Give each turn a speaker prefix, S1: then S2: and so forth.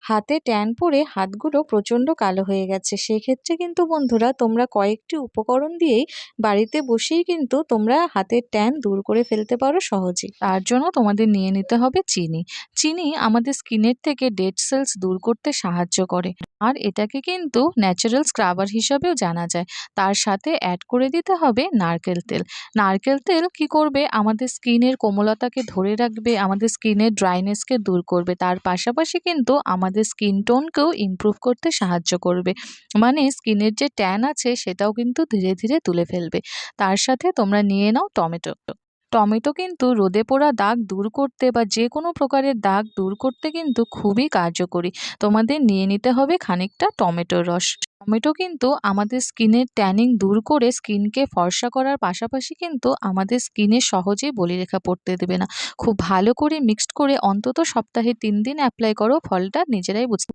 S1: হাতে ট্যান পড়ে হাতগুলো প্রচণ্ড কালো হয়ে গেছে, সেক্ষেত্রে কিন্তু বন্ধুরা তোমরা কয়েকটি উপকরণ দিয়েই বাড়িতে বসেই কিন্তু তোমরা হাতের ট্যান দূর করে ফেলতে পারো সহজেই। তার জন্য তোমাদের নিয়ে নিতে হবে চিনি। চিনি আমাদের স্কিনের থেকে ডেড সেলস দূর করতে সাহায্য করে, আর এটাকে কিন্তু ন্যাচারাল স্ক্রাবার হিসাবেও জানা যায়। তার সাথে অ্যাড করে দিতে হবে নারকেল তেল। নারকেল তেল কি করবে, আমাদের স্কিনের কোমলতাকে ধরে রাখবে, আমাদের স্কিনের ড্রাইনেসকে দূর করবে, তার পাশাপাশি কিন্তু আমাদের স্কিন টোনকেও ইমপ্রুভ করতে সাহায্য করবে, মানে স্কিনের যে ট্যান আছে সেটাও কিন্তু ধীরে ধীরে তুলে ফেলবে। তার সাথে তোমরা নিয়ে নাও টমেটো। টমেটো কিন্তু রোদে পোড়া দাগ দূর করতে বা যে কোনো প্রকারের দাগ দূর করতে কিন্তু খুবই কার্যকরী। তোমাদের নিয়ে নিতে হবে খানিকটা টমেটোর রস। টমেটো কিন্তু আমাদের স্কিনের ট্যানিং দূর করে স্কিনকে ফর্সা করার পাশাপাশি কিন্তু আমাদের স্কিনে সহজেই বলিরেখা পড়তে দেবে না। খুব ভালো করে মিক্সড করে অন্তত সপ্তাহে 3 দিন অ্যাপ্লাই করো, ফলটা নিজেরাই বুঝতে